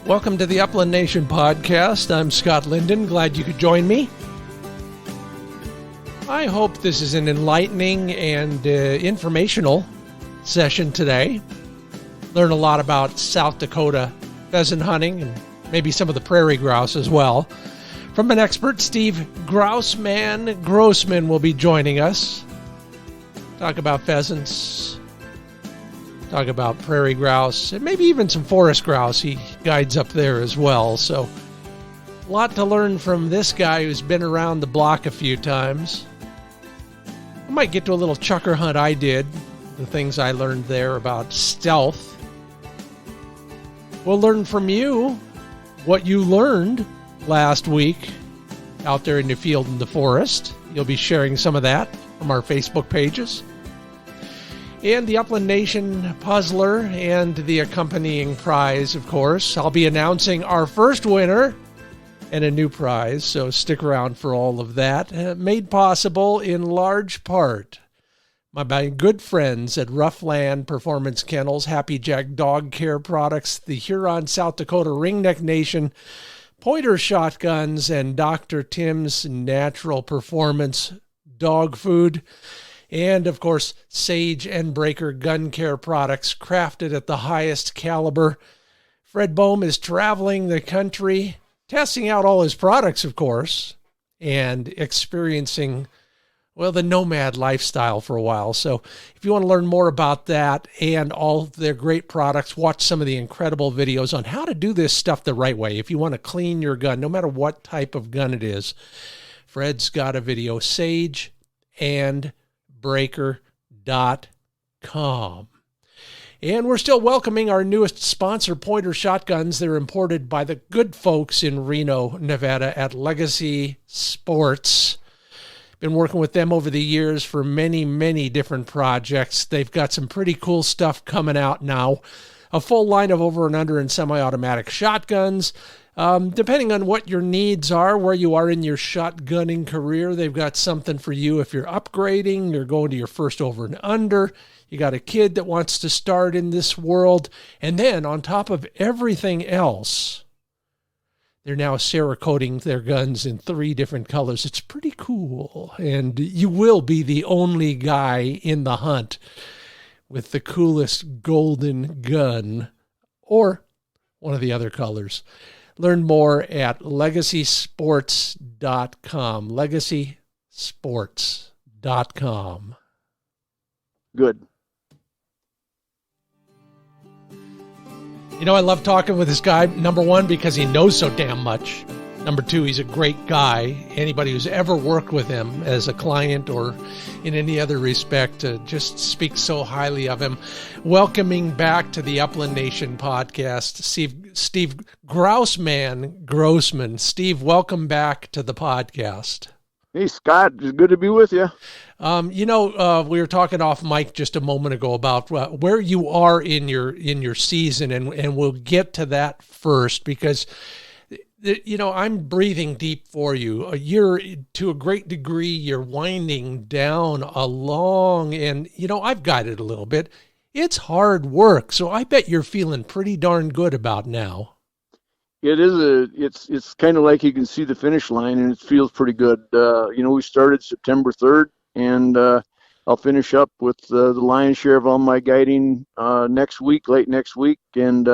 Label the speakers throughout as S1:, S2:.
S1: Welcome to the Upland Nation podcast. I'm Scott Linden. Glad you could join me. I hope this is an enlightening and informational session today. Learn a lot about South Dakota pheasant hunting and maybe some of the prairie grouse as well. From an expert, Steve Grossman will be joining us. Talk about pheasants, talk about prairie grouse, and maybe even some forest grouse. He guides up there as well. So a lot to learn from this guy who's been around the block a few times. I might get to a little chukar hunt I did, the things I learned there about stealth. We'll learn from you what you learned last week out there in the field and the forest. You'll be sharing some of that from our Facebook pages. And the Upland Nation Puzzler and the accompanying prize, of course. I'll be announcing our first winner and a new prize, so stick around for all of that. Made possible in large part by my good friends at RuffLand Performance Kennels, Happy Jack Dog Care Products, the Huron, South Dakota Ringneck Nation, Pointer Shotguns, and Dr. Tim's Natural Performance Dog Food. And, of course, Sage and Breaker Gun Care products crafted at the highest caliber. Fred Bohm is traveling the country, testing out all his products, of course, and experiencing, well, the nomad lifestyle for a while. So if you want to learn more about that and all of their great products, watch some of the incredible videos on how to do this stuff the right way. If you want to clean your gun, no matter what type of gun it is, Fred's got a video, Sage and Breaker.com. And we're still welcoming our newest sponsor, Pointer Shotguns. They're imported by the good folks in Reno, Nevada at Legacy Sports. Been working with them over the years for many, many different projects. They've got some pretty cool stuff coming out now. A full line of over and under and semi-automatic shotguns. Depending on what your needs are, where you are in your shotgunning career, they've got something for you. If you're upgrading, you're going to your first over and under, you got a kid that wants to start in this world, and then on top of everything else, they're now Cerakoting their guns in 3 different colors. It's pretty cool, and you will be the only guy in the hunt with the coolest golden gun or one of the other colors. Learn more at legacysports.com. Legacysports.com.
S2: Good.
S1: You know, I love talking with this guy, number one, because he knows so damn much. Number two, he's a great guy. Anybody who's ever worked with him as a client or in any other respect just speaks so highly of him. Welcoming back to the Upland Nation podcast, Steve Grousman. Steve, welcome back to the podcast.
S2: Hey, Scott. It's good to be with you.
S1: We were talking off mic just a moment ago about where you are in your season, and we'll get to that first because I'm breathing deep for you. You're, to a great degree, you're winding down along, and, I've guided a little bit. It's hard work, so I bet you're feeling pretty darn good about now.
S2: It is it's kind of like you can see the finish line, and it feels pretty good. We started September 3rd, and I'll finish up with the lion's share of all my guiding late next week, and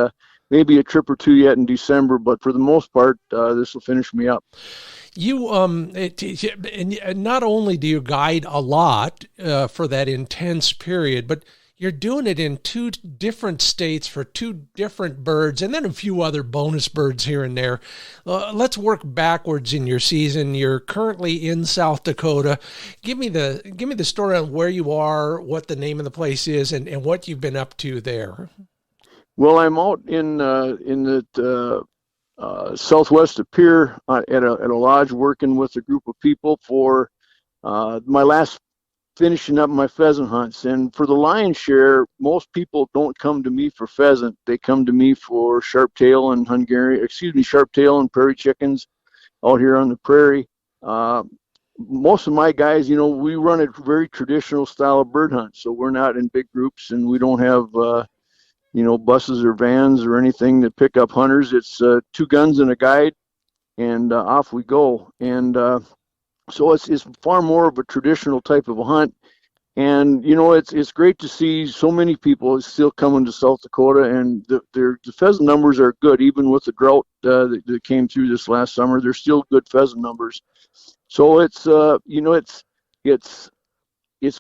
S2: maybe a trip or two yet in December, but for the most part, this will finish me up.
S1: You and not only do you guide a lot for that intense period, but you're doing it in 2 different states for 2 different birds, and then a few other bonus birds here and there. Let's work backwards in your season. You're currently in South Dakota. Give me the story on where you are, what the name of the place is, and what you've been up to there.
S2: Well, I'm out in the southwest of Pierre at a lodge working with a group of people for my last finishing up my pheasant hunts. And for the lion's share, most people don't come to me for pheasant. They come to me for sharp-tail and sharp-tail and prairie chickens out here on the prairie. Most of my guys, we run a very traditional style of bird hunt. So we're not in big groups, and we don't have buses or vans or anything that pick up hunters. It's 2 guns and a guide, and off we go. And so it's far more of a traditional type of a hunt. And it's great to see so many people still coming to South Dakota, and the pheasant numbers are good, even with the drought that came through this last summer. There's still good pheasant numbers. So it's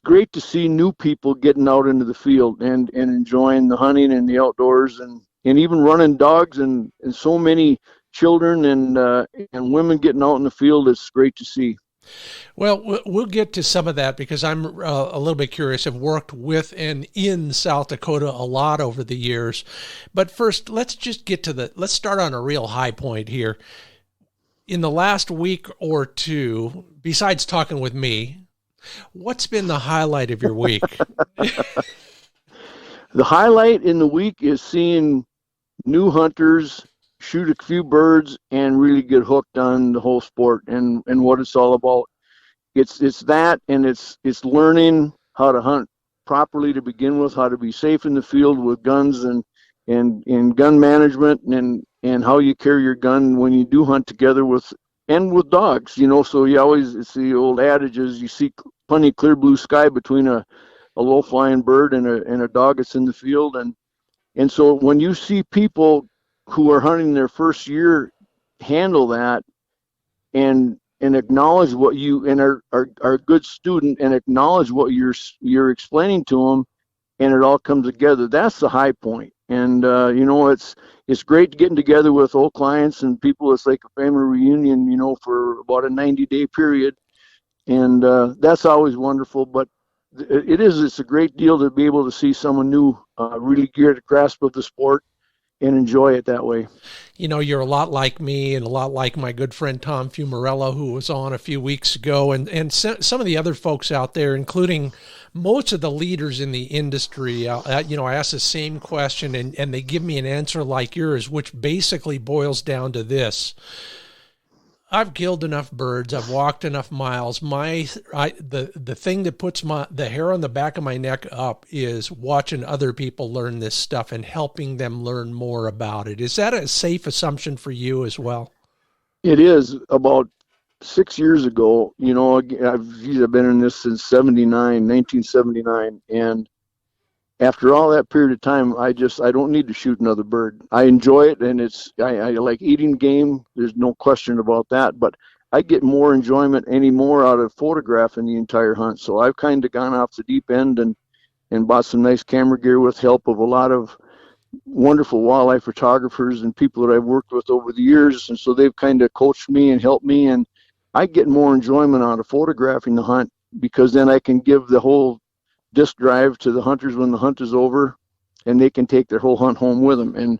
S2: great to see new people getting out into the field and enjoying the hunting and the outdoors, and even running dogs, and so many children and women getting out in the field. It's great to see.
S1: Well, we'll get to some of that because I'm a little bit curious. I've worked with and in South Dakota a lot over the years. But first, let's start on a real high point here. In the last week or two, besides talking with me, what's been the highlight of your week?
S2: The highlight in the week is seeing new hunters shoot a few birds and really get hooked on the whole sport and what it's all about. It's that, and it's learning how to hunt properly to begin with, how to be safe in the field with guns and gun management, and how you carry your gun when you do hunt together with dogs. So it's the old adage is you see plenty of clear blue sky between a low flying bird and a dog that's in the field, and so when you see people who are hunting their first year handle that and acknowledge what you and are a good student and acknowledge what you're explaining to them, and it all comes together, that's the high point. And it's great getting together with old clients and people. It's like a family reunion, for about a 90-day period, and that's always wonderful. But it's a great deal to be able to see someone new really get a grasp of the sport and enjoy it that way.
S1: You're a lot like me and a lot like my good friend Tom Fumarello, who was on a few weeks ago, and some of the other folks out there, including most of the leaders in the industry. I ask the same question, and they give me an answer like yours, which basically boils down to this. I've killed enough birds. I've walked enough miles. The thing that puts the hair on the back of my neck up is watching other people learn this stuff and helping them learn more about it. Is that a safe assumption for you as well?
S2: It is. About 6 years ago, I've been in this since 1979, and after all that period of time, I don't need to shoot another bird. I enjoy it, and I like eating game. There's no question about that. But I get more enjoyment anymore out of photographing the entire hunt. So I've kind of gone off the deep end and bought some nice camera gear with help of a lot of wonderful wildlife photographers and people that I've worked with over the years. And so they've kind of coached me and helped me, and I get more enjoyment out of photographing the hunt, because then I can give the whole disc drive to the hunters when the hunt is over, and they can take their whole hunt home with them. And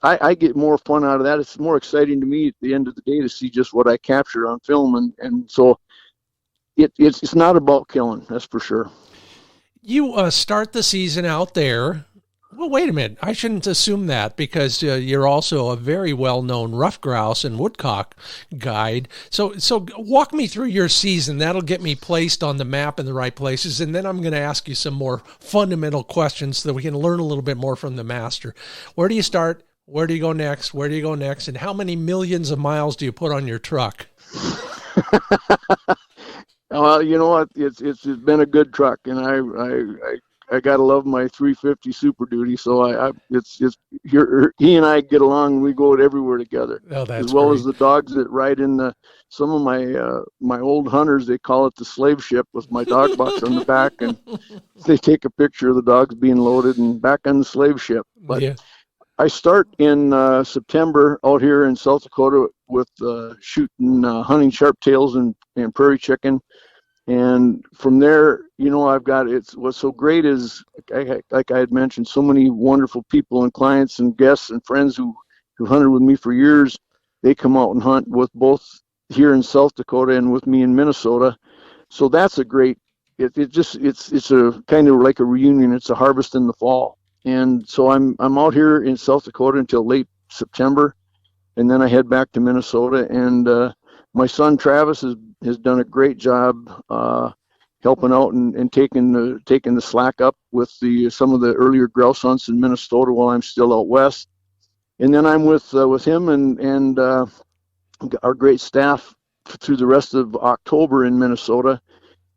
S2: I get more fun out of that. It's more exciting to me at the end of the day to see just what I capture on film. And so it's not about killing, that's for sure.
S1: You start the season out there. Well, wait a minute. I shouldn't assume that, because you're also a very well-known rough grouse and woodcock guide. So walk me through your season. That'll get me placed on the map in the right places, and then I'm going to ask you some more fundamental questions so that we can learn a little bit more from the master. Where do you start? Where do you go next? Where do you go next? And how many millions of miles do you put on your truck?
S2: Well, you know what? It's been a good truck, and I gotta love my 350 Super Duty. So he and I get along. And we go everywhere together.
S1: Oh, that's
S2: as well
S1: great.
S2: As the dogs that ride in some of my old hunters. They call it the slave ship, with my dog box on the back, and they take a picture of the dogs being loaded and back on the slave ship. But yeah. I start in September out here in South Dakota with shooting hunting sharptails and prairie chicken. And from there, I've got what's so great is, like I had mentioned, so many wonderful people and clients and guests and friends who hunted with me for years. They come out and hunt with both here in South Dakota and with me in Minnesota. So that's a great. It's a kind of like a reunion. It's a harvest in the fall, and so I'm out here in South Dakota until late September, and then I head back to Minnesota. And my son Travis has done a great job helping out and taking the slack up with some of the earlier grouse hunts in Minnesota while I'm still out west. And then I'm with him and our great staff through the rest of October in Minnesota.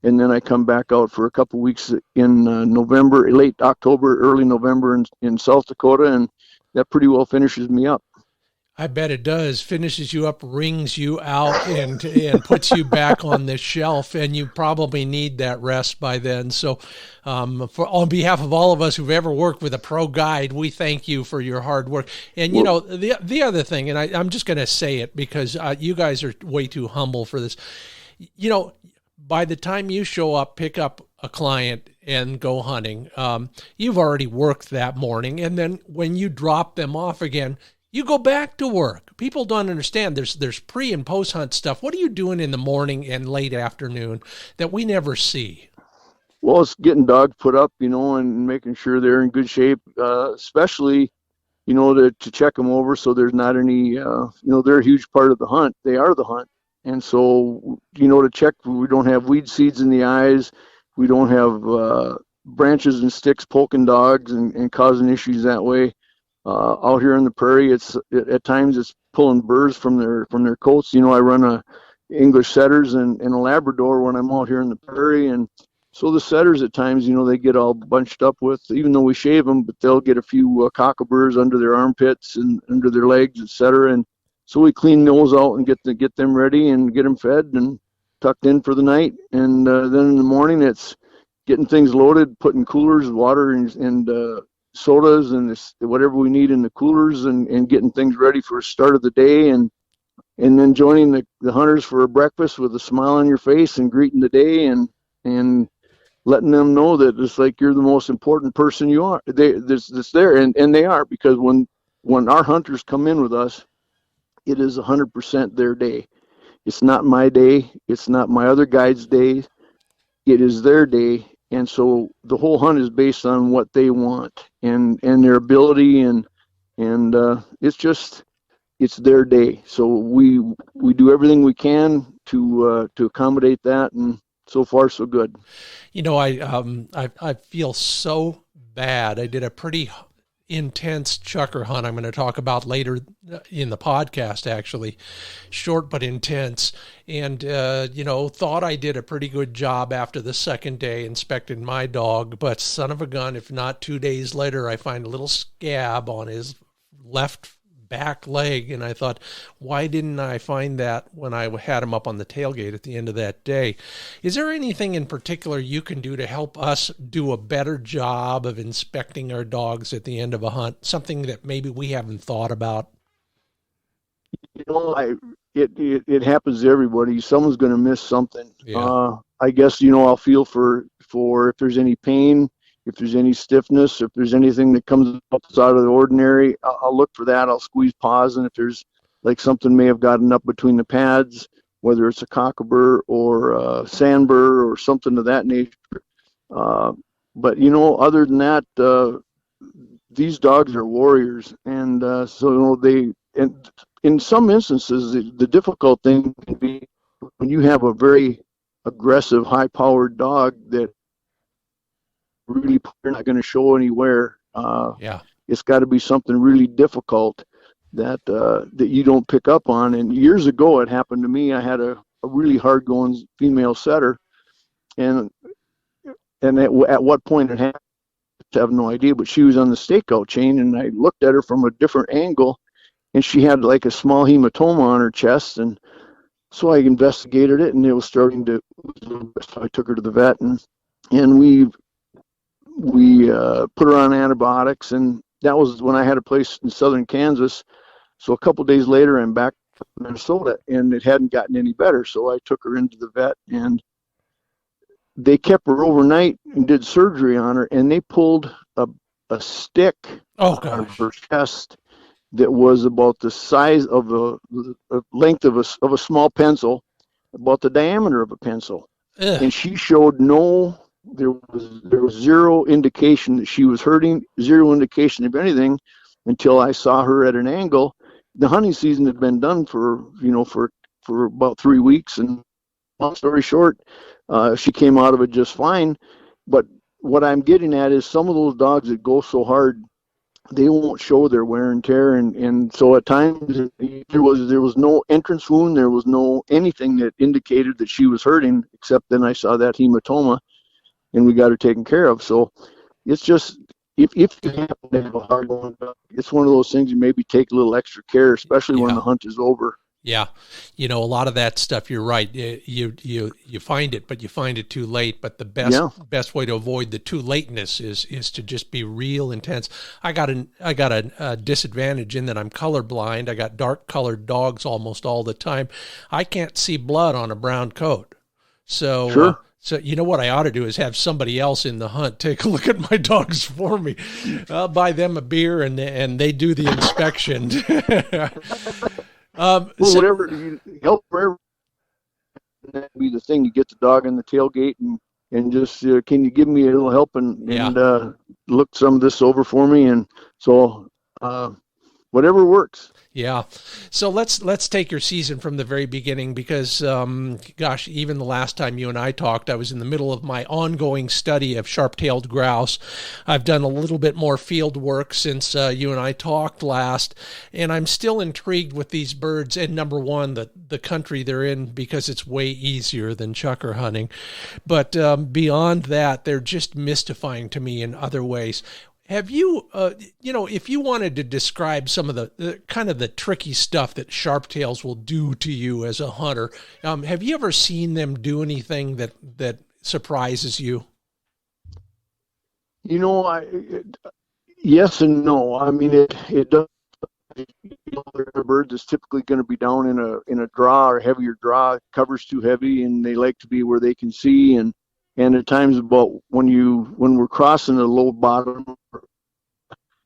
S2: And then I come back out for a couple weeks in November, late October, early November in South Dakota, and that pretty well finishes me up.
S1: I bet it does. Finishes you up, wrings you out, and puts you back on the shelf, and you probably need that rest by then. So on behalf of all of us who've ever worked with a pro guide, we thank you for your hard work. And, you know, the other thing, and I'm just going to say it because you guys are way too humble for this. You know, by the time you show up, pick up a client and go hunting, you've already worked that morning. And then when you drop them off again, you go back to work. People don't understand there's pre and post hunt stuff. What are you doing in the morning and late afternoon that we never see?
S2: Well, it's getting dogs put up, you know, and making sure they're in good shape, especially, you know, to check them over so there's not any, you know, they're a huge part of the hunt. They are the hunt. And so, you know, to check we don't have weed seeds in the eyes. We don't have branches and sticks poking dogs and causing issues that way. Out here in the prairie, at times it's pulling burrs from their coats. You know, I run a English setters and a Labrador when I'm out here in the prairie, and so the setters at times, you know, they get all bunched up with, even though we shave them, but they'll get a few cockaburs under their armpits and under their legs, etc. And so we clean those out and get them ready and get them fed and tucked in for the night. And then in the morning, it's getting things loaded, putting coolers, water, and sodas and whatever we need in the coolers and getting things ready for the start of the day and then joining the hunters for a breakfast with a smile on your face and greeting the day and letting them know that it's like you're the most important person you are. That's there and they are, because when our hunters come in with us, it is 100% their day. It's not my day. It's not my other guide's day. It is their day. And so the whole hunt is based on what they want and their ability and it's their day. So we do everything we can to accommodate that, and so far so good.
S1: You know, I feel so bad. I did a pretty intense chukar hunt I'm going to talk about later in the podcast, actually. Short but intense. And, you know, thought I did a pretty good job after the second day inspecting my dog, but son of a gun, if not 2 days later, I find a little scab on his left back leg. And I thought, why didn't I find that when I had him up on the tailgate at the end of that day? Is there anything in particular you can do to help us do a better job of inspecting our dogs at the end of a hunt? Something that maybe we haven't thought about?
S2: You know, it happens to everybody. Someone's going to miss something.
S1: Yeah.
S2: I guess, you know, I'll feel for if there's any pain, if there's any stiffness, if there's anything that comes outside of the ordinary, I'll look for that. I'll squeeze paws, and if there's like something may have gotten up between the pads, whether it's a cockabur or a sandbur or something of that nature. But, you know, other than that, these dogs are warriors. And so, you know, and in some instances, the difficult thing can be when you have a very aggressive, high-powered dog that really you're not going to show anywhere. It's got to be something really difficult that you don't pick up on. And years ago, it happened to me. I had a really hard-going female setter, and at what point it happened, I have no idea. But she was on the stakeout chain, and I looked at her from a different angle, and she had like a small hematoma on her chest, and so I investigated it, and it was starting to. So I took her to the vet, and we put her on antibiotics, and that was when I had a place in southern Kansas. So a couple of days later, I'm back in Minnesota, and it hadn't gotten any better. So I took her into the vet, and they kept her overnight and did surgery on her, and they pulled a stick out of her chest that was about the size of the length of a small pencil, about the diameter of a pencil. Ugh. And she showed there was zero indication that she was hurting, zero indication of anything until I saw her at an angle. The hunting season had been done for about 3 weeks, and long story short, she came out of it just fine. But what I'm getting at is some of those dogs that go so hard, they won't show their wear and tear, and so at times there was no entrance wound, there was no anything that indicated that she was hurting, except then I saw that hematoma, and we got her taken care of. So it's just, if you happen to have a hard one, it's one of those things you maybe take a little extra care, especially when the hunt is over.
S1: Yeah. You know, a lot of that stuff, you're right. You find it, but you find it too late. But the best way to avoid the too lateness is to just be real intense. I got a disadvantage in that I'm colorblind. I got dark colored dogs almost all the time. I can't see blood on a brown coat. So,
S2: sure.
S1: So you know what I ought to do is have somebody else in the hunt take a look at my dogs for me. I'll buy them a beer and they do the inspection.
S2: Whatever you help wherever, that would be the thing. You get the dog in the tailgate and just can you give me a little help and look some of this over for me, and so whatever works.
S1: Yeah. So let's take your season from the very beginning, because, gosh, even the last time you and I talked, I was in the middle of my ongoing study of sharp-tailed grouse. I've done a little bit more field work since you and I talked last, and I'm still intrigued with these birds. And number one, the country they're in, because it's way easier than chukar hunting. But beyond that, they're just mystifying to me in other ways. Have you, if you wanted to describe some of the kind of the tricky stuff that sharptails will do to you as a hunter, have you ever seen them do anything that surprises you?
S2: You know, yes and no. I mean, it does. The bird is typically going to be down in a draw or heavier draw. Cover's too heavy, and they like to be where they can see. And at times, about when we're crossing a low bottom,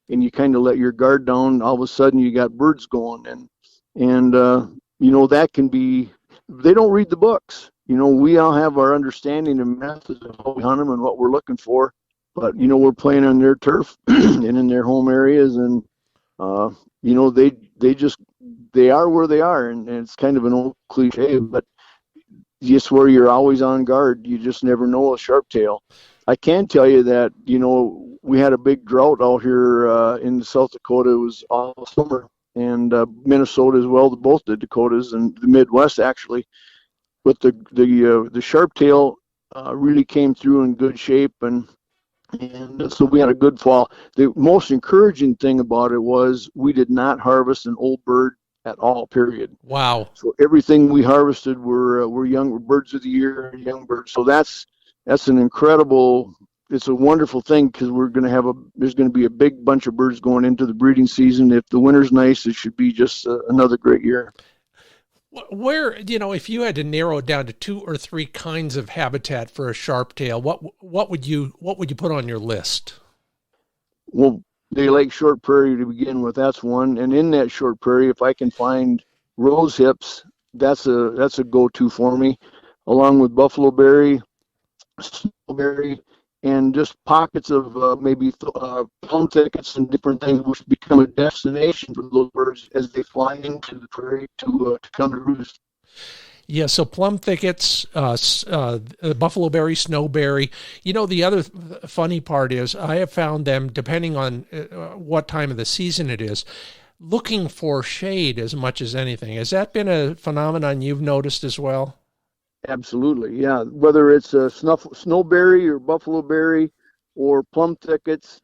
S2: and you kind of let your guard down, all of a sudden you got birds going, and that can be. They don't read the books. We all have our understanding and methods of how we hunt them and what we're looking for, but we're playing on their turf and in their home areas, and they are where they are, and it's kind of an old cliche, but just where you're always on guard, you just never know a sharptail. I can tell you that we had a big drought out here in South Dakota. It was all summer, and Minnesota as well, both the Dakotas and the Midwest actually. But the sharptail really came through in good shape, and so we had a good fall. The most encouraging thing about it was we did not harvest an old bird at all, period.
S1: Wow.
S2: So everything we harvested were young birds of the year, young birds. So that's an incredible, it's a wonderful thing, because there's going to be a big bunch of birds going into the breeding season. If the winter's nice, it should be just another great year.
S1: Where, if you had to narrow it down to 2 or 3 kinds of habitat for a sharptail, what would you put on your list?
S2: Well, they like short prairie to begin with. That's one. And in that short prairie, if I can find rose hips, that's a go-to for me, along with buffalo berry, snowberry, and just pockets of maybe plum thickets and different things, which become a destination for those birds as they fly into the prairie to come to roost.
S1: Yeah, so plum thickets, buffalo berry, snowberry. The other funny part is I have found them, depending on what time of the season it is, looking for shade as much as anything. Has that been a phenomenon you've noticed as well?
S2: Absolutely, yeah. Whether it's a snowberry or buffalo berry or plum thickets,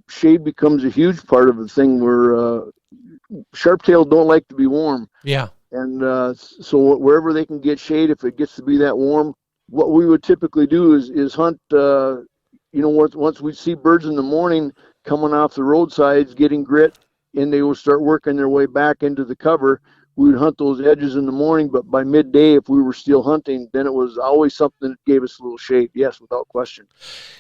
S2: shade becomes a huge part of the thing, where sharptail don't like to be warm.
S1: Yeah.
S2: And so wherever they can get shade, if it gets to be that warm, what we would typically do is hunt, once we see birds in the morning coming off the roadsides getting grit, and they will start working their way back into the cover, we would hunt those edges in the morning. But by midday, if we were still hunting, then it was always something that gave us a little shade. Yes, without question.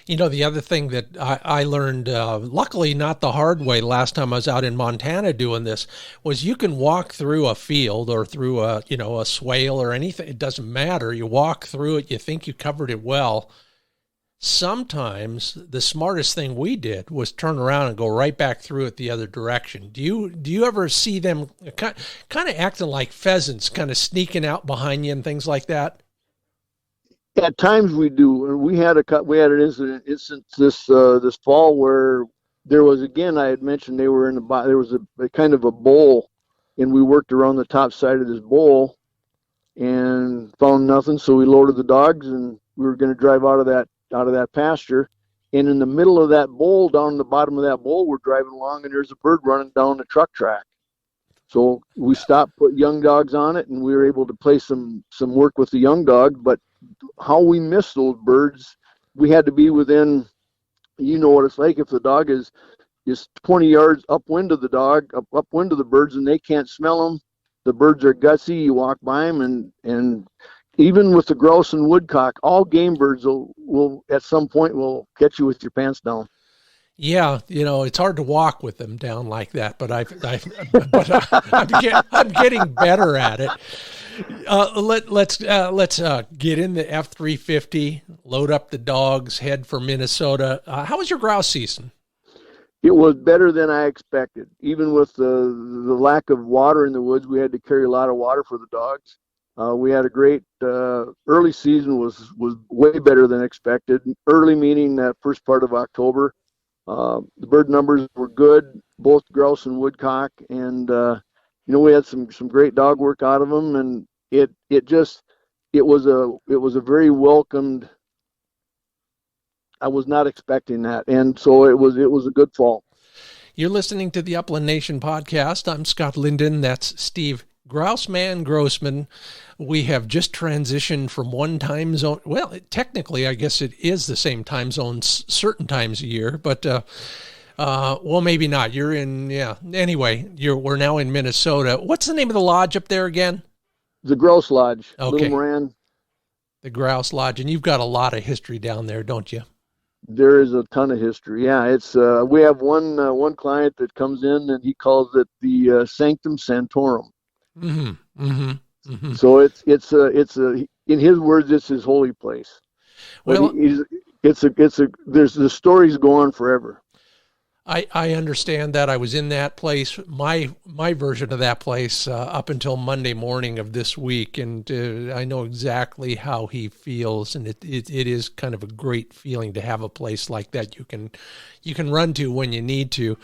S1: The other thing that I learned, luckily not the hard way last time I was out in Montana doing this, was you can walk through a field or through a swale or anything. It doesn't matter. You walk through it, you think you covered it well. Sometimes the smartest thing we did was turn around and go right back through it the other direction. Do you ever see them kind of acting like pheasants, kind of sneaking out behind you and things like that?
S2: At times we do, and we had an instance this fall where there was, again, I had mentioned they were in there was a kind of a bowl, and we worked around the top side of this bowl and found nothing. So we loaded the dogs, and we were going to drive out of that pasture. And in the middle of that bowl, down the bottom of that bowl, we're driving along, and there's a bird running down the truck track. So we stopped, put young dogs on it, and we were able to play some work with the young dog. But how we missed those birds, we had to be within, you know what it's like if the dog is 20 yards upwind of the dog, upwind of the birds, and they can't smell them. The birds are gutsy. You walk by them, and even with the grouse and woodcock, all game birds will at some point will catch you with your pants down.
S1: Yeah, it's hard to walk with them down like that, but I'm getting better at it. Let's get in the F-350, load up the dogs, head for Minnesota. How was your grouse season?
S2: It was better than I expected. Even with the lack of water in the woods, we had to carry a lot of water for the dogs. We had a great early season was way better than expected. Early meaning that first part of October. The bird numbers were good, both grouse and woodcock, and we had some great dog work out of them, and it was a very welcomed. I was not expecting that, and so it was a good fall.
S1: You're listening to the Upland Nation podcast. I'm Scott Linden. That's Steve Grouseman Grossman. We have just transitioned from one time zone. Well, technically, I guess it is the same time zone certain times a year, but well, maybe not. You're in, yeah. Anyway, we're now in Minnesota. What's the name of the lodge up there again?
S2: The Grouse Lodge.
S1: Okay.
S2: Little Moran.
S1: The Grouse Lodge, and you've got a lot of history down there, don't you?
S2: There is a ton of history. Yeah, it's we have one client that comes in and he calls it the Sanctum Sanctorum.
S1: Mm-hmm. Mm-hmm. Mm-hmm.
S2: So it's in his words, it's his holy place. Well, there's the stories go on forever.
S1: I understand that. I was in that place, my version of that place, up until Monday morning of this week, and I know exactly how he feels, and it is kind of a great feeling to have a place like that you can run to when you need to.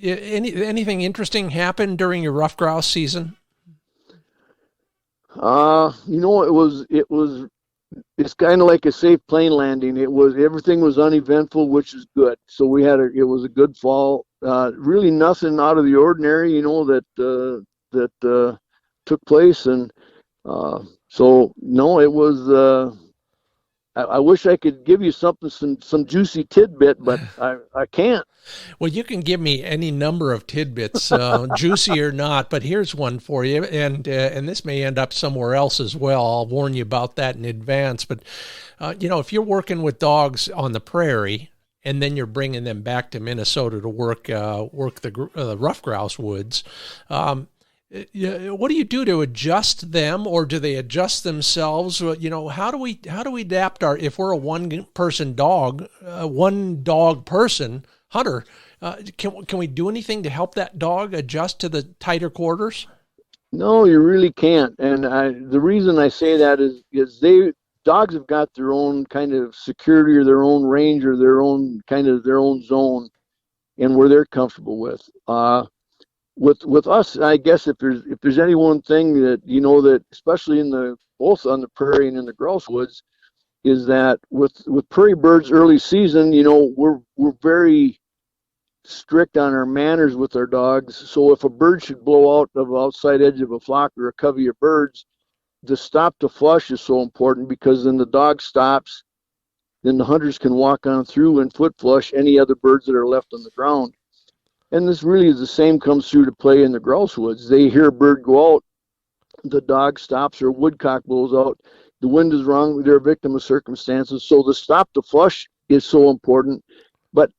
S1: Anything interesting happened during your rough grouse season? It's kind of like a safe plane landing. Everything was uneventful, which is good. So it was a good fall. Really nothing out of the ordinary, that took place. And so no, it was. I wish I could give you some juicy tidbit, but I can't. Well, you can give me any number of tidbits, juicy or not, but here's one for you, and this may end up somewhere else as well. I'll warn you about that in advance. But, if you're working with dogs on the prairie, and then you're bringing them back to Minnesota to work the rough grouse woods, what do you do to adjust them, or do they adjust themselves? How do we adapt if we're a one dog person hunter? Can we do anything to help that dog adjust to the tighter quarters?
S2: No, you really can't. And the reason I say that is dogs have got their own kind of security or their own range or their own zone, and where they're comfortable with. With us, I guess if there's any one thing that that especially both on the prairie and in the grouse woods, is that with prairie birds early season, we're very strict on our manners with our dogs. So if a bird should blow out of the outside edge of a flock or a covey of birds, the stop to flush is so important, because then the dog stops, then the hunters can walk on through and foot flush any other birds that are left on the ground. And this really is the same comes through to play in the grouse woods. They hear a bird go out, the dog stops, or woodcock blows out. The wind is wrong. They're a victim of circumstances. So the stop to flush is so important. But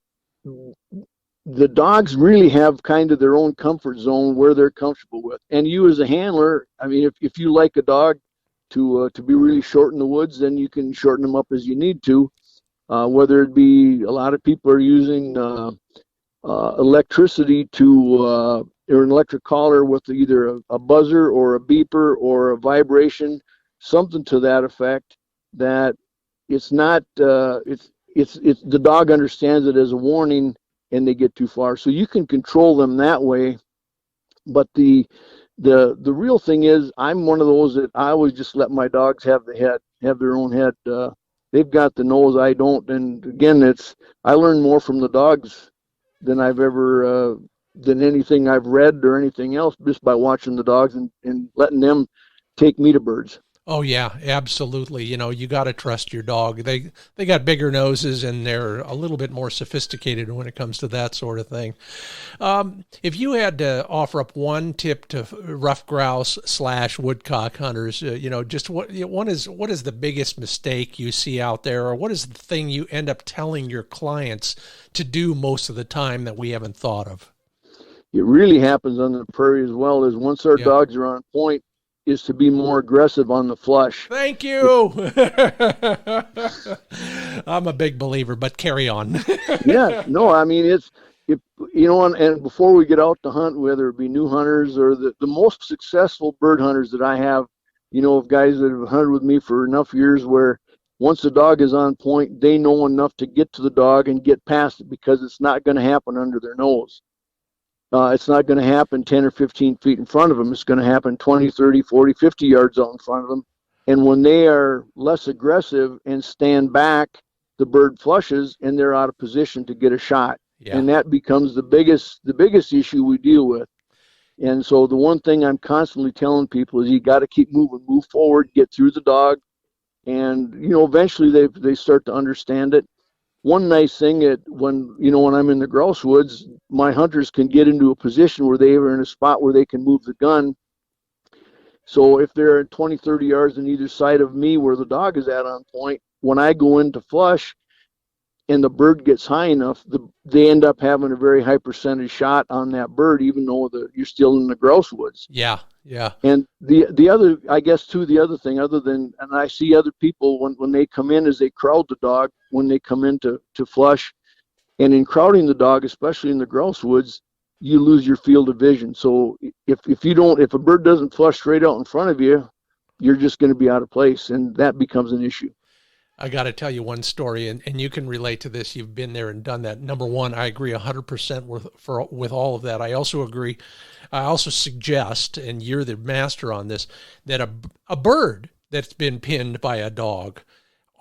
S2: the dogs really have kind of their own comfort zone where they're comfortable with. And you as a handler, I mean, if you like a dog to be really short in the woods, then you can shorten them up as you need to. Whether it be, a lot of people are using electricity or an electric collar with either a buzzer or a beeper or a vibration, something to that effect. that it's not it's the dog understands it as a warning and they get too far. So you can control them that way. But the real thing is, I'm one of those that I always just let my dogs have the head, have their own head. They've got the nose, I don't. And again, I learn more from the dogs than I've ever than anything I've read or anything else, just by watching the dogs and letting them take me to birds.
S1: Oh yeah, absolutely. You know, you got to trust your dog. They got bigger noses and they're a little bit more sophisticated when it comes to that sort of thing. If you had to offer up one tip to rough grouse / woodcock hunters, just what is the biggest mistake you see out there, or what is the thing you end up telling your clients to do most of the time that we haven't thought of?
S2: It really happens on the prairie as well. As once our dogs are on point, is to be more aggressive on the flush.
S1: Thank you. I'm a big believer, but carry on.
S2: Yeah, no, I mean, and before we get out to hunt, whether it be new hunters or the most successful bird hunters that I have, of guys that have hunted with me for enough years, where once the dog is on point, they know enough to get to the dog and get past it, because it's not going to happen under their nose. It's not going to happen 10 or 15 feet in front of them. It's going to happen 20, 30, 40, 50 yards out in front of them. And when they are less aggressive and stand back, the bird flushes and they're out of position to get a shot. Yeah. And that becomes the biggest issue we deal with. And so the one thing I'm constantly telling people is you got to keep moving, move forward, get through the dog. And, eventually they start to understand it. One nice thing that when I'm in the grouse woods, my hunters can get into a position where they are in a spot where they can move the gun. So if they're 20, 30 yards on either side of me where the dog is at on point, when I go in to flush and the bird gets high enough, they end up having a very high percentage shot on that bird, even though you're still in the grouse woods.
S1: Yeah, yeah.
S2: And the other, I guess, too, the other thing, and I see other people when they come in, is they crowd the dog when they come in to flush. And in crowding the dog, especially in the grouse woods, you lose your field of vision. So if a bird doesn't flush straight out in front of you, you're just going to be out of place, and that becomes an issue.
S1: I got to tell you one story, and you can relate to this. You've been there and done that. Number one, I agree 100% with all of that. I also agree. I also suggest, and you're the master on this, that a bird that's been pinned by a dog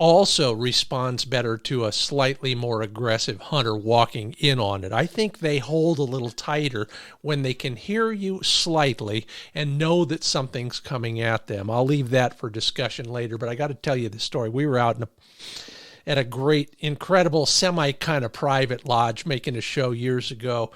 S1: also responds better to a slightly more aggressive hunter walking in on it. I think they hold a little tighter when they can hear you slightly and know that something's coming at them. I'll leave that for discussion later, but I got to tell you the story. We were out at a great, incredible, semi kind of private lodge making a show years ago,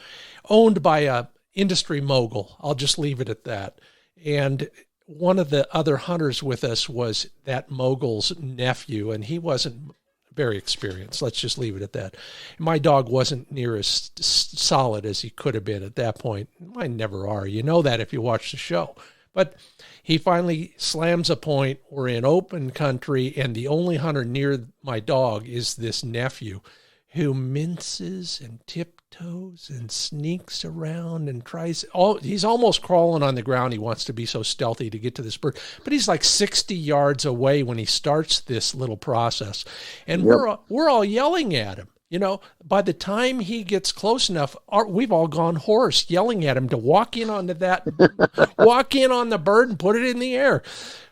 S1: owned by a industry mogul. I'll just leave it at that. And one of the other hunters with us was that mogul's nephew, and he wasn't very experienced. Let's just leave it at that. My dog wasn't near as solid as he could have been at that point. Mine never are. You know that if you watch the show. But he finally slams a point. We're in open country, and the only hunter near my dog is this nephew, who minces and tiptoes and sneaks around and he's almost crawling on the ground. He wants to be so stealthy to get to this bird, but he's like 60 yards away when he starts this little process. And we're all yelling at him. By the time he gets close enough, we've all gone hoarse yelling at him to walk in on the bird and put it in the air.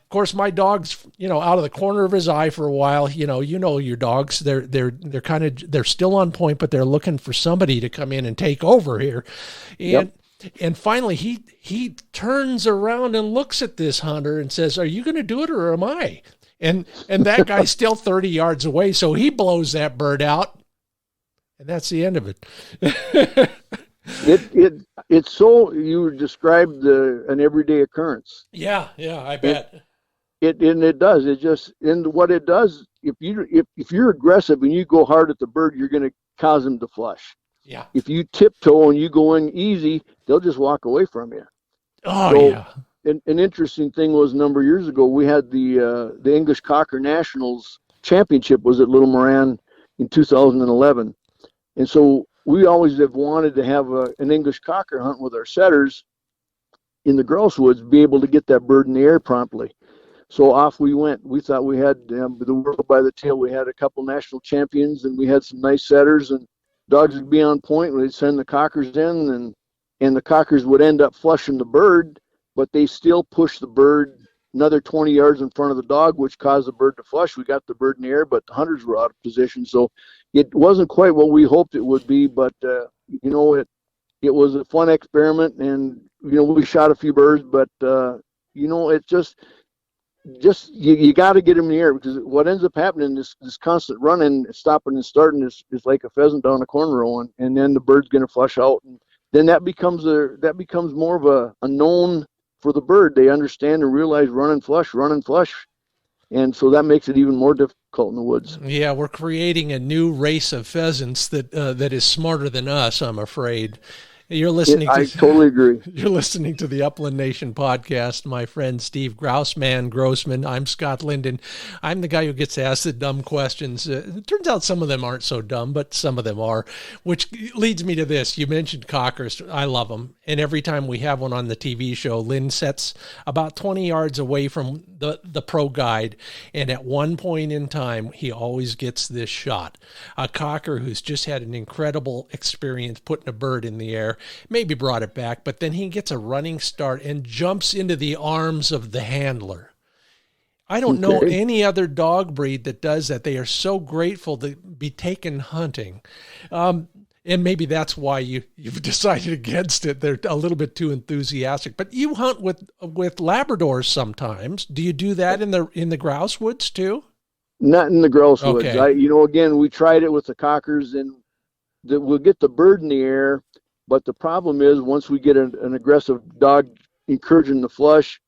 S1: Of course, my dog's, out of the corner of his eye for a while. You know your dogs. They're still on point, but they're looking for somebody to come in and take over here. And finally, he turns around and looks at this hunter and says, "Are you going to do it, or am I?" And that guy's still 30 yards away, so he blows that bird out, and that's the end of it.
S2: It's so, you described an everyday occurrence.
S1: Yeah, I bet.
S2: It does. And what it does, if you're aggressive and you go hard at the bird, you're going to cause them to flush.
S1: Yeah.
S2: If you tiptoe and you go in easy, they'll just walk away from you.
S1: Oh, so, yeah.
S2: An interesting thing was, a number of years ago, we had the English Cocker Nationals Championship was at Little Moran in 2011. And so we always have wanted to have an English cocker hunt with our setters in the grouse woods, be able to get that bird in the air promptly. So off we went. We thought we had the world by the tail. We had a couple national champions, and we had some nice setters, and dogs would be on point. We'd send the cockers in, and the cockers would end up flushing the bird, but they still push the bird another 20 yards in front of the dog, which caused the bird to flush. We got the bird in the air, but the hunters were out of position. So it wasn't quite what we hoped it would be, but, it was a fun experiment, and, we shot a few birds, but, it just you got to get them in the air, because what ends up happening is this constant running, stopping and starting is like a pheasant down a corn row, and then the bird's going to flush out, and then that becomes more of a known for the bird. They understand and realize run and flush, and so that makes it even more difficult in the woods.
S1: Yeah, we're creating a new race of pheasants that is smarter than us, I'm afraid. You're listening.
S2: I totally agree.
S1: You're listening to the Upland Nation podcast. My friend Steve Grousman. I'm Scott Linden. I'm the guy who gets asked the dumb questions. It turns out some of them aren't so dumb, but some of them are, which leads me to this. You mentioned cockers. I love them. And every time we have one on the TV show, Lynn sets about 20 yards away from the pro guide. And at one point in time, he always gets this shot. A cocker who's just had an incredible experience putting a bird in the air, maybe brought it back, but then he gets a running start and jumps into the arms of the handler. I don't know any other dog breed that does that. They are so grateful to be taken hunting. And maybe that's why you've decided against it. They're a little bit too enthusiastic. But you hunt with Labradors sometimes. Do you do that in the grouse woods too?
S2: Not in the grouse woods.
S1: Okay.
S2: Again, we tried it with the cockers, and we'll get the bird in the air. But the problem is, once we get an aggressive dog encouraging the flush,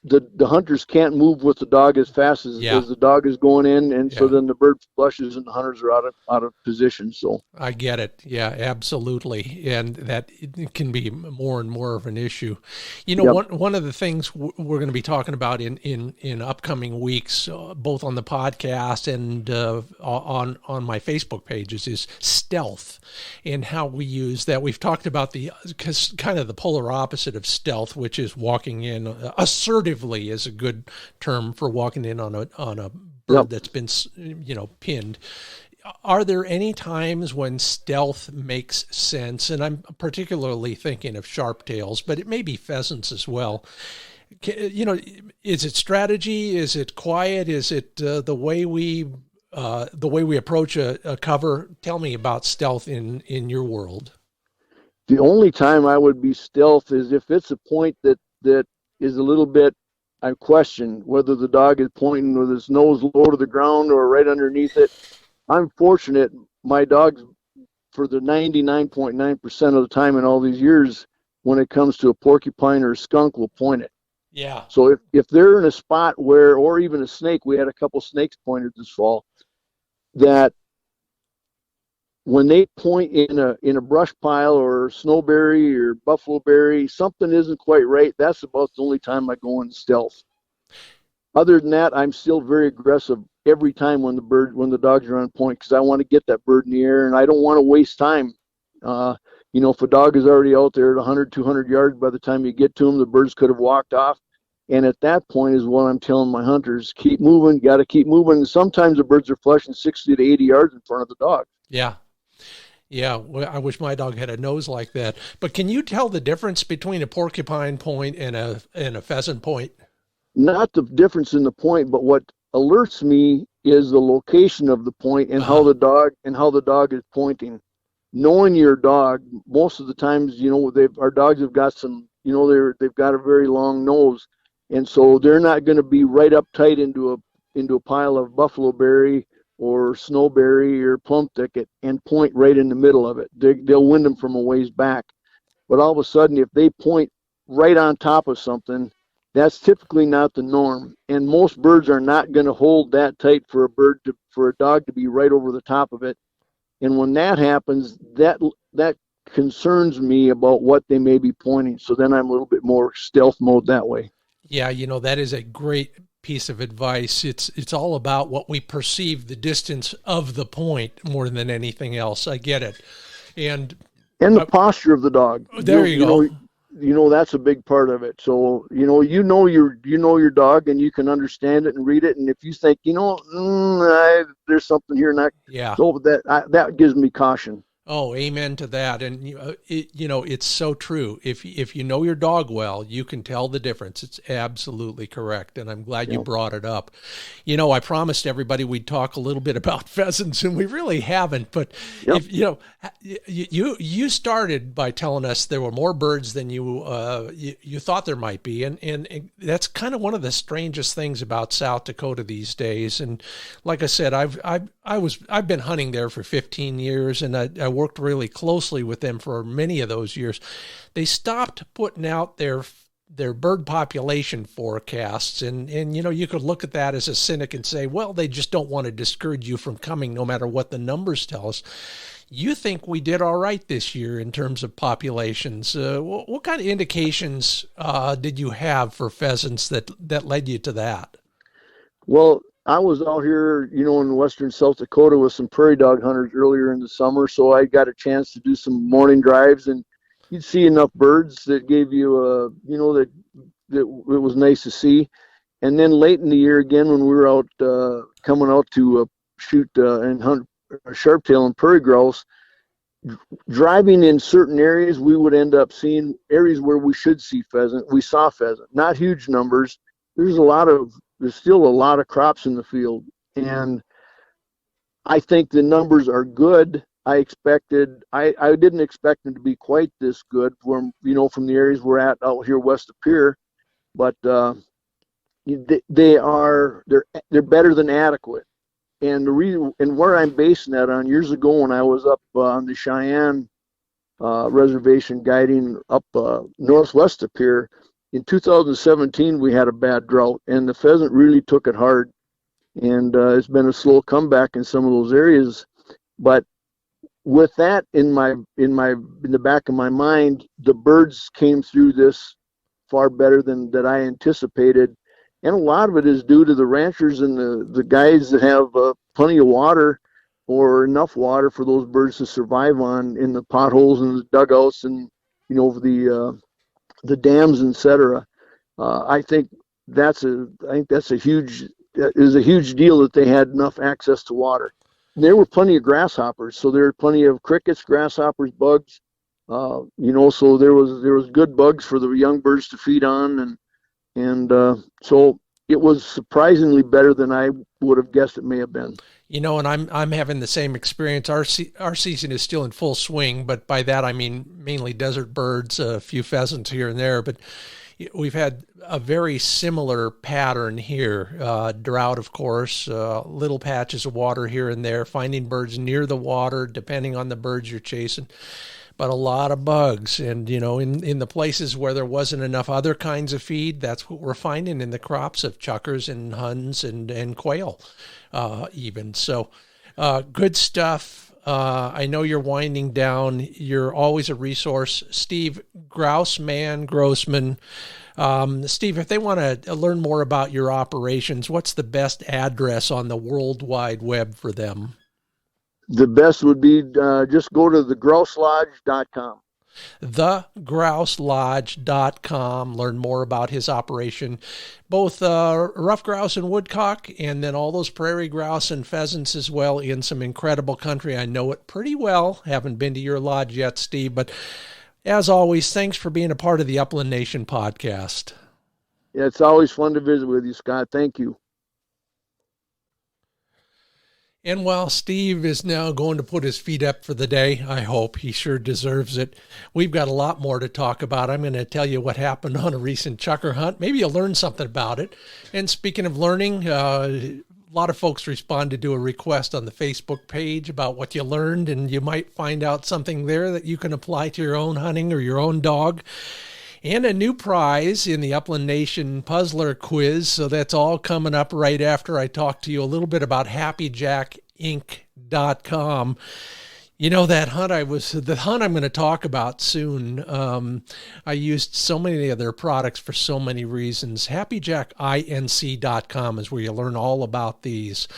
S2: the hunters can't move with the dog as fast as the dog is going in, and so then the bird flushes and the hunters are out of position. So I
S1: get it. Yeah, absolutely, and that it can be more and more of an issue. One of the things we're going to be talking about in upcoming weeks, both on the podcast and on my Facebook pages, is stealth and how we use that. We've talked about because kind of the polar opposite of stealth, which is walking in assertively, is a good term for walking in on a bird that's been pinned. Are there any times when stealth makes sense? And I'm particularly thinking of sharptails, but it may be pheasants as well. Is it strategy? Is it quiet? Is it the way we approach a cover? Tell me about stealth in your world.
S2: The only time I would be stealth is if it's a point that is a little bit, I question whether the dog is pointing with his nose low to the ground or right underneath it. I'm fortunate, my dogs, for the 99.9% of the time in all these years, when it comes to a porcupine or a skunk, will point it.
S1: Yeah.
S2: So if they're in a spot where, or even a snake, we had a couple snakes pointed this fall, that when they point in a brush pile or snowberry or buffalo berry, something isn't quite right. That's about the only time I go in stealth. Other than that, I'm still very aggressive every time when the dogs are on point, because I want to get that bird in the air, and I don't want to waste time. If a dog is already out there at 100, 200 yards, by the time you get to them, the birds could have walked off. And at that point is what I'm telling my hunters: keep moving, got to keep moving. And sometimes the birds are flushing 60 to 80 yards in front of the dog.
S1: Yeah. Yeah, well, I wish my dog had a nose like that. But can you tell the difference between a porcupine point and a pheasant point?
S2: Not the difference in the point, but what alerts me is the location of the point and how the dog is pointing. Knowing your dog, most of the times, our dogs have got some, they've got a very long nose, and so they're not going to be right up tight into a pile of buffalo berry or snowberry or plum thicket and point right in the middle of it. They'll wind them from a ways back. But all of a sudden, if they point right on top of something, that's typically not the norm. And most birds are not going to hold that tight for a dog to be right over the top of it. And when that happens, that concerns me about what they may be pointing. So then I'm a little bit more stealth mode that way. Yeah,
S1: that is a great piece of advice. It's all about what we perceive the distance of the point more than anything else. I get it. And
S2: the posture of the dog.
S1: There you go.
S2: that's a big part of it. So, your dog, and you can understand it and read it. And if you think, there's something here, and
S1: Yeah.
S2: that gives me caution.
S1: Oh, amen to that. And it's so true. If you know your dog well, you can tell the difference. It's absolutely correct. And I'm glad you brought it up. I promised everybody we'd talk a little bit about pheasants, and we really haven't. But if you started by telling us there were more birds than you thought there might be, and that's kind of one of the strangest things about South Dakota these days. And like I said, I've been hunting there for 15 years, and I worked really closely with them for many of those years. They stopped putting out their bird population forecasts, and you could look at that as a cynic and say, well, they just don't want to discourage you from coming no matter what the numbers tell us. You think we did all right this year in terms of populations. What kind of indications did you have for pheasants that led you to that?
S2: Well, I was out here, in western South Dakota with some prairie dog hunters earlier in the summer, so I got a chance to do some morning drives, and you'd see enough birds that gave you that it was nice to see. And then late in the year again, when we were out coming out to shoot and hunt sharptail and prairie grouse, driving in certain areas, we would end up seeing areas where we should see pheasant. We saw pheasant, not huge numbers. There's still a lot of crops in the field, and I think the numbers are good. I didn't expect them to be quite this good from the areas we're at out here west of Pierre, but they're better than adequate. And the reason, and where I'm basing that on, years ago when I was up on the Cheyenne reservation guiding up northwest of Pierre, in 2017 we had a bad drought, and the pheasant really took it hard, and it's been a slow comeback in some of those areas. But with that in the back of my mind, the birds came through this far better than that I anticipated. And a lot of it is due to the ranchers and the guys that have plenty of water, or enough water for those birds to survive on, in the potholes and the dugouts, and the dams, etc. I think that's a huge deal that they had enough access to water. And there were plenty of grasshoppers, so there were plenty of crickets, grasshoppers, bugs. So there was good bugs for the young birds to feed on, and so it was surprisingly better than I would have guessed it may have been.
S1: And I'm having the same experience. Our season is still in full swing, but by that I mean mainly desert birds, a few pheasants here and there. But we've had a very similar pattern here. Drought, of course, little patches of water here and there, finding birds near the water, depending on the birds you're chasing. But a lot of bugs. And, in the places where there wasn't enough other kinds of feed, that's what we're finding in the crops of chukars and huns and quail even. So good stuff. I know you're winding down. You're always a resource. Steve, Grossman. Steve, if they want to learn more about your operations, what's the best address on the World Wide Web for them?
S2: The best would be just go to thegrouselodge.com.
S1: Thegrouselodge.com. Learn more about his operation, both rough grouse and woodcock, and then all those prairie grouse and pheasants as well, in some incredible country. I know it pretty well. Haven't been to your lodge yet, Steve, but as always, thanks for being a part of the Upland Nation podcast.
S2: Yeah, it's always fun to visit with you, Scott. Thank you.
S1: And while Steve is now going to put his feet up for the day, I hope he sure deserves it, we've got a lot more to talk about. I'm going to tell you what happened on a recent chukar hunt. Maybe you'll learn something about it. And speaking of learning, a lot of folks responded to a request on the Facebook page about what you learned, and you might find out something there that you can apply to your own hunting or your own dog. And a new prize in the Upland Nation Puzzler Quiz. So that's all coming up right after I talk to you a little bit about HappyJackInc.com. That hunt the hunt I'm going to talk about soon. I used so many of their products for so many reasons. HappyJackInc.com is where you learn all about these.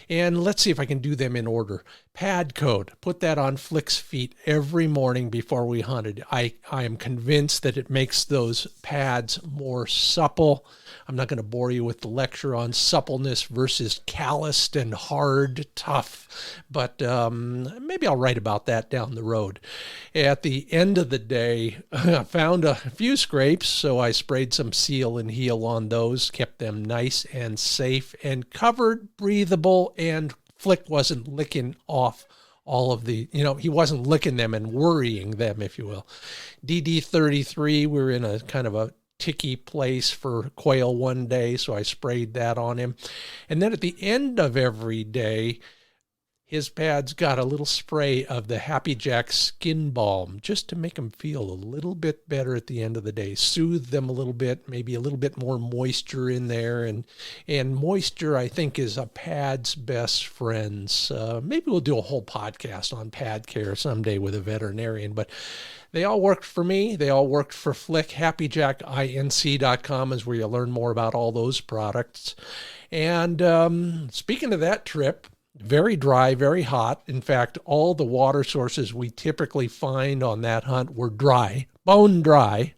S1: And let's see if I can do them in order. Pad coat. Put that on Flick's feet every morning before we hunted. I am convinced that it makes those pads more supple. I'm not going to bore you with the lecture on suppleness versus calloused and hard, tough, but maybe I'll write about that down the road. At the end of the day, I found a few scrapes, so I sprayed some seal and heel on those, kept them nice and safe and covered, breathable, and Flick wasn't licking off all of the, he wasn't licking them and worrying them, if you will. DD33, we were in a kind of a ticky place for quail one day, so I sprayed that on him. And then at the end of every day, his pads got a little spray of the Happy Jack skin balm just to make them feel a little bit better at the end of the day, soothe them a little bit, maybe a little bit more moisture in there. And moisture, I think, is a pad's best friends. Maybe we'll do a whole podcast on pad care someday with a veterinarian, but they all worked for me. They all worked for Flick. HappyJackInc.com is where you learn more about all those products. And speaking of that trip, very dry, very hot. In fact, all the water sources we typically find on that hunt were dry, bone dry.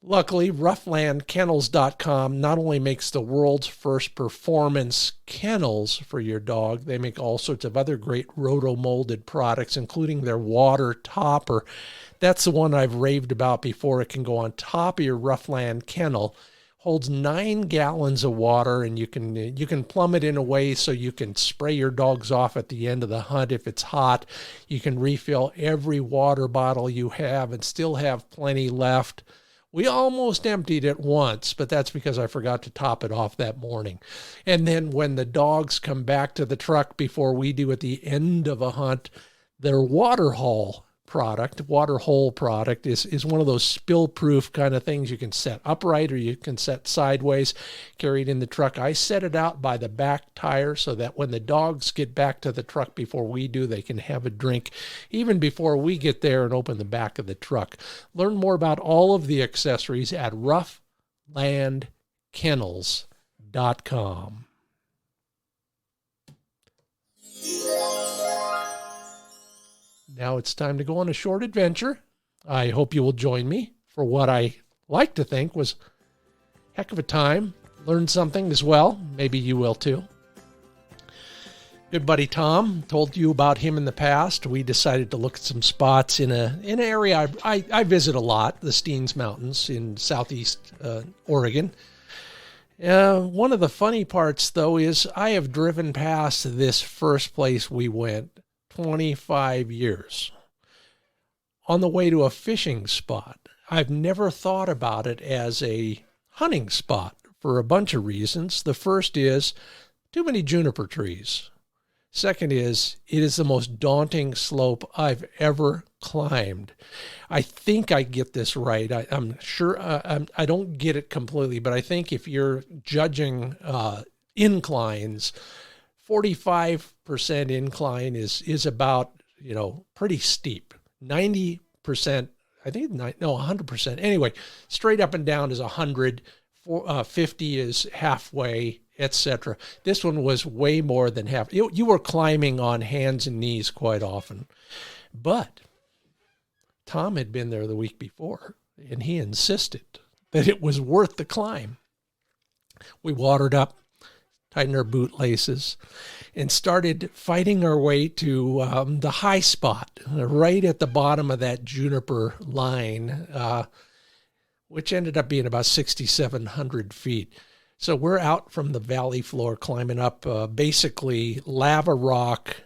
S1: Luckily, RuffLandKennels.com not only makes the world's first performance kennels for your dog, they make all sorts of other great roto-molded products, including their water topper. That's the one I've raved about before. It can go on top of your RuffLand kennel. Holds 9 gallons of water, and you can plumb it in a way so you can spray your dogs off at the end of the hunt if it's hot. You can refill every water bottle you have and still have plenty left. We almost emptied it once, but that's because I forgot to top it off that morning. And then when the dogs come back to the truck before we do at the end of a hunt, their water hole product is one of those spill-proof kind of things you can set upright or you can set sideways, carried in the truck. I set it out by the back tire so that when the dogs get back to the truck before we do, they can have a drink even before we get there and open the back of the truck. Learn more about all of the accessories at RuffLandKennels.com. Now it's time to go on a short adventure. I hope you will join me for what I like to think was a heck of a time. Learn something as well. Maybe you will too. Good buddy Tom, told you about him in the past. We decided to look at some spots in an area I visit a lot, the Steens Mountains in southeast Oregon. One of the funny parts, though, is I have driven past this first place we went 25 years on the way to a fishing spot. I've never thought about it as a hunting spot for a bunch of reasons. The first is too many juniper trees. Second is it is the most daunting slope I've ever climbed. I think I get this right. I'm sure I don't get it completely, but I think if you're judging inclines, 45% incline is about, pretty steep. 90%, I think, 100%. Anyway, straight up and down is 100, 50 is halfway, etc. This one was way more than half. You were climbing on hands and knees quite often. But Tom had been there the week before, and he insisted that it was worth the climb. We watered up, tightened our bootlaces, and started fighting our way to the high spot, right at the bottom of that juniper line, which ended up being about 6,700 feet. So we're out from the valley floor, climbing up basically lava rock,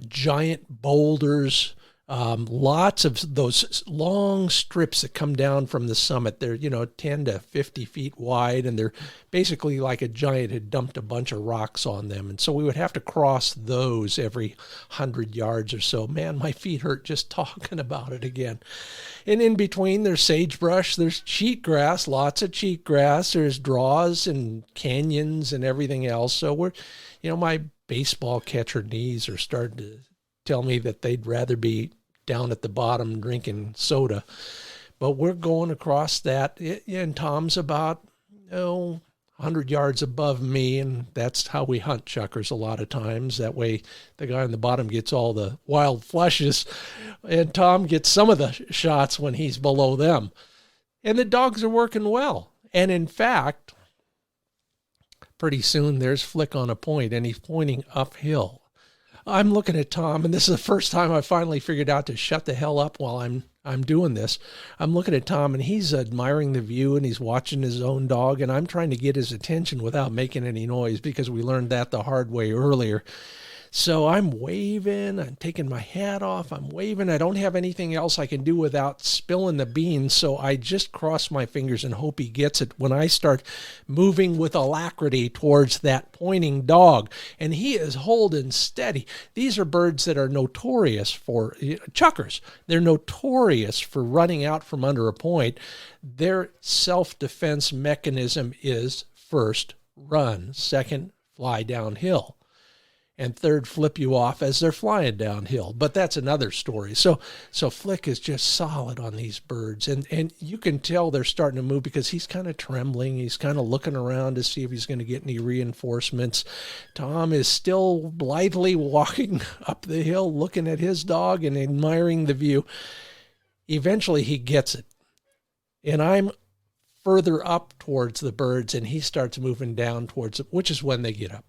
S1: giant boulders, lots of those long strips that come down from the summit. They're, 10 to 50 feet wide, and they're basically like a giant had dumped a bunch of rocks on them. And so we would have to cross those every 100 yards or so. Man, my feet hurt just talking about it again. And in between, there's sagebrush, there's cheatgrass, lots of cheatgrass, there's draws and canyons and everything else. So we're, my baseball catcher knees are starting to tell me that they'd rather be down at the bottom drinking soda. But we're going across that, and Tom's about, 100 yards above me, and that's how we hunt chukars a lot of times. That way the guy on the bottom gets all the wild flushes, and Tom gets some of the shots when he's below them. And the dogs are working well. And in fact, pretty soon there's Flick on a point, and he's pointing uphill. I'm looking at Tom, and this is the first time I finally figured out to shut the hell up while I'm doing this. I'm looking at Tom, and he's admiring the view, and he's watching his own dog, and I'm trying to get his attention without making any noise because we learned that the hard way earlier. So I'm waving, I'm taking my hat off, I'm waving. I don't have anything else I can do without spilling the beans, so I just cross my fingers and hope he gets it when I start moving with alacrity towards that pointing dog. And he is holding steady. These are birds that are notorious for, chukars, they're notorious for running out from under a point. Their self-defense mechanism is first, run, second, fly downhill, and third, flip you off as they're flying downhill. But that's another story. So Flick is just solid on these birds. And you can tell they're starting to move because he's kind of trembling. He's kind of looking around to see if he's going to get any reinforcements. Tom is still blithely walking up the hill, looking at his dog and admiring the view. Eventually he gets it. And I'm further up towards the birds, and he starts moving down towards it, which is when they get up.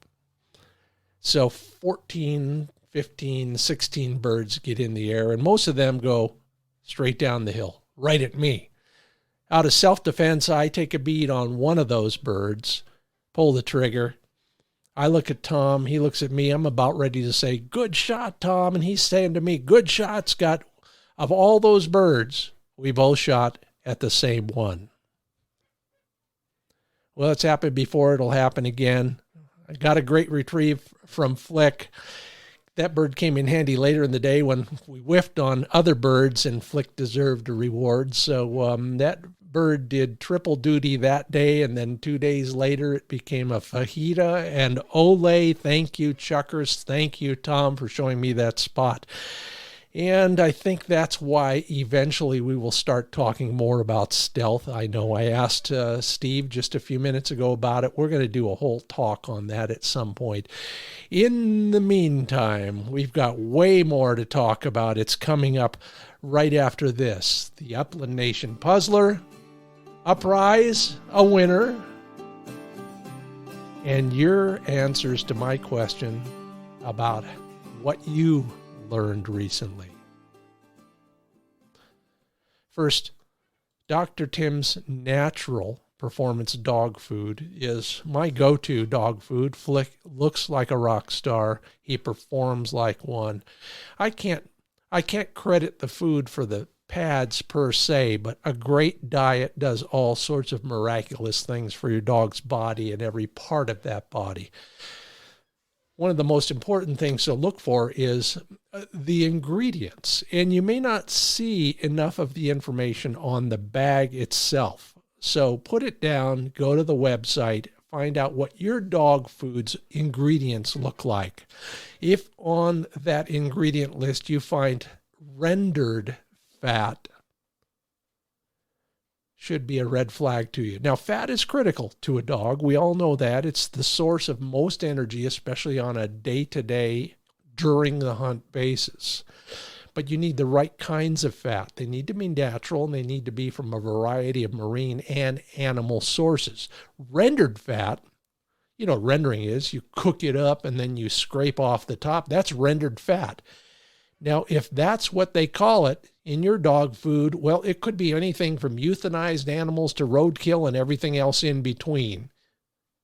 S1: So 14, 15, 16 birds get in the air, and most of them go straight down the hill, right at me. Out of self-defense, I take a bead on one of those birds, pull the trigger. I look at Tom. He looks at me. I'm about ready to say, "Good shot, Tom." And he's saying to me, "Good shot, Scott." Of all those birds, we both shot at the same one. Well, it's happened before. It'll happen again. I got a great retrieve from Flick. That bird came in handy later in the day when we whiffed on other birds, and Flick deserved a reward. So that bird did triple duty that day, and then 2 days later it became a fajita. And ole, thank you, chukars. Thank you, Tom, for showing me that spot. And I think that's why eventually we will start talking more about stealth. I know I asked Steve just a few minutes ago about it. We're going to do a whole talk on that at some point. In the meantime, we've got way more to talk about. It's coming up right after this. The Upland Nation Puzzler, a prize, a winner, and your answers to my question about what you learned recently. First, Dr. Tim's natural performance dog food is my go-to dog food. Flick looks like a rock star. He performs like one. I can't credit the food for the pads per se, but a great diet does all sorts of miraculous things for your dog's body and every part of that body. One of the most important things to look for is the ingredients, and you may not see enough of the information on the bag itself. So put it down, go to the website, find out what your dog food's ingredients look like. If on that ingredient list you find rendered fat, should be a red flag to you. Now, fat is critical to a dog. We all know that. It's the source of most energy, especially on a day-to-day, during the hunt basis. But you need the right kinds of fat. They need to be natural, and they need to be from a variety of marine and animal sources. Rendered fat, you know what rendering is. You cook it up, and then you scrape off the top. That's rendered fat. Now, if that's what they call it in your dog food, well, it could be anything from euthanized animals to roadkill and everything else in between.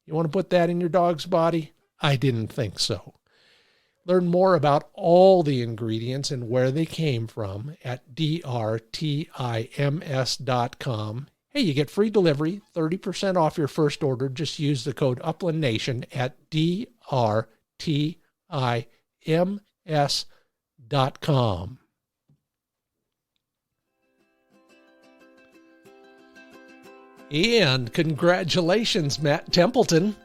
S1: You want to put that in your dog's body? I didn't think so. Learn more about all the ingredients and where they came from at drtims.com. Hey, you get free delivery, 30% off your first order. Just use the code UplandNation at drtims.com. And congratulations, Matt Templeton.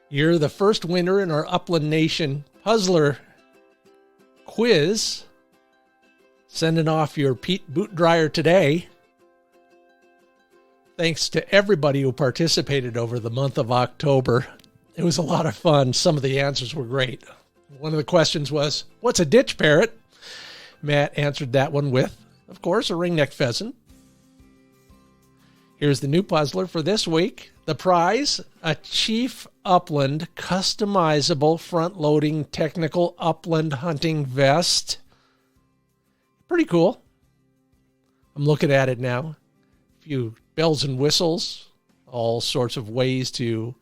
S1: You're the first winner in our Upland Nation Puzzler quiz. Sending off your Pete boot dryer today. Thanks to everybody who participated over the month of October. It was a lot of fun. Some of the answers were great. One of the questions was, what's a ditch parrot? Matt answered that one with, of course, a ringneck pheasant. Here's the new puzzler for this week. The prize, a Chief Upland customizable front-loading technical upland hunting vest. Pretty cool. I'm looking at it now. A few bells and whistles, all sorts of ways to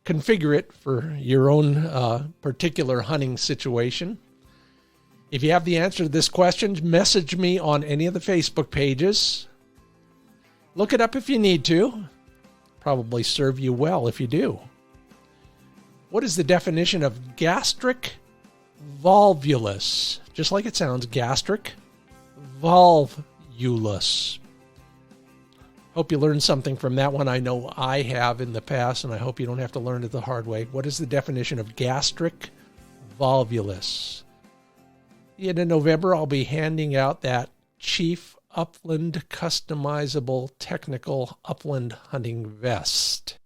S1: configure it for your own particular hunting situation. If you have the answer to this question, message me on any of the Facebook pages. Look it up if you need to. Probably serve you well if you do. What is the definition of gastric volvulus? Just like it sounds, gastric volvulus. Hope you learned something from that one. I know I have in the past, and I hope you don't have to learn it the hard way. What is the definition of gastric volvulus? Yet in November, I'll be handing out that Chief Upland customizable technical upland hunting vest.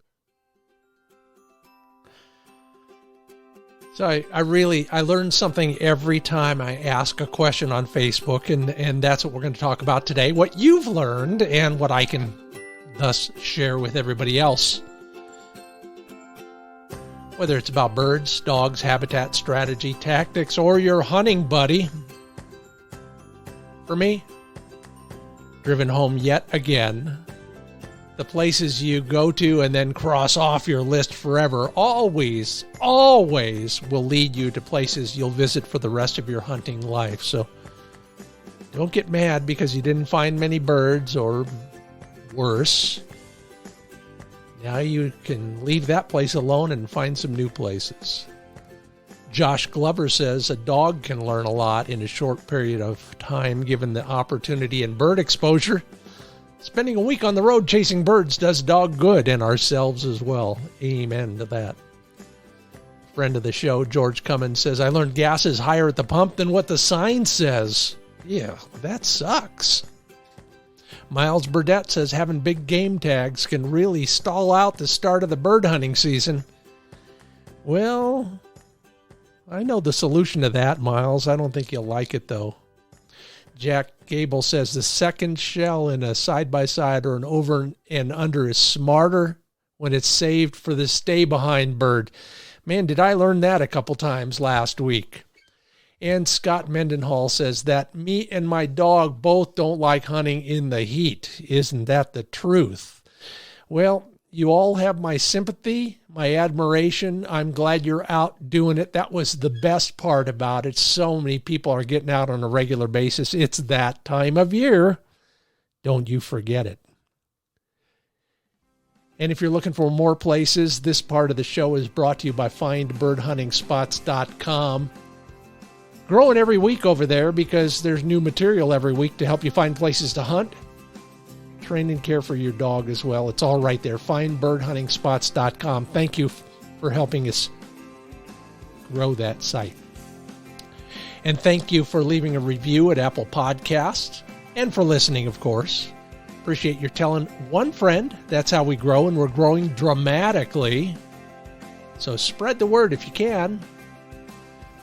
S1: So I learned something every time I ask a question on Facebook, and that's what we're going to talk about today. What you've learned and what I can thus share with everybody else. Whether it's about birds, dogs, habitat, strategy, tactics, or your hunting buddy. For me, driven home yet again, the places you go to and then cross off your list forever always will lead you to places you'll visit for the rest of your hunting life. So don't get mad because you didn't find many birds or worse. Now you can leave that place alone and find some new places. Josh Glover says a dog can learn a lot in a short period of time given the opportunity and bird exposure. Spending a week on the road chasing birds does dog good and ourselves as well. Amen to that. Friend of the show, George Cummins, says, I learned gas is higher at the pump than what the sign says. Yeah, that sucks. Miles Burdett says having big game tags can really stall out the start of the bird hunting season. Well, I know the solution to that, Miles. I don't think you'll like it, though. Jack Gable says the second shell in a side-by-side or an over and under is smarter when it's saved for the stay-behind bird. Man, did I learn that a couple times last week. And Scott Mendenhall says that me and my dog both don't like hunting in the heat. Isn't that the truth? Well, you all have my sympathy, my admiration. I'm glad you're out doing it. That was the best part about it. So many people are getting out on a regular basis. It's that time of year. Don't you forget it. And if you're looking for more places, this part of the show is brought to you by findbirdhuntingspots.com. Growing every week over there because there's new material every week to help you find places to hunt. Train and care for your dog as well. It's all right there. Findbirdhuntingspots.com. Thank you for helping us grow that site. And thank you for leaving a review at Apple Podcasts and for listening, of course. Appreciate your telling one friend. That's how we grow, and we're growing dramatically. So spread the word if you can.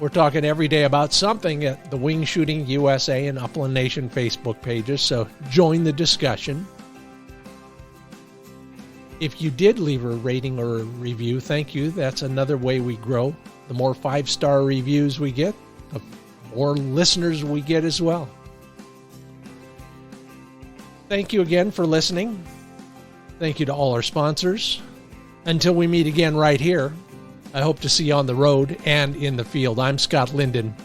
S1: We're talking every day about something at the Wing Shooting USA and Upland Nation Facebook pages, so join the discussion. If you did leave a rating or a review, thank you. That's another way we grow. The more 5-star reviews we get, the more listeners we get as well. Thank you again for listening. Thank you to all our sponsors. Until we meet again right here, I hope to see you on the road and in the field. I'm Scott Linden.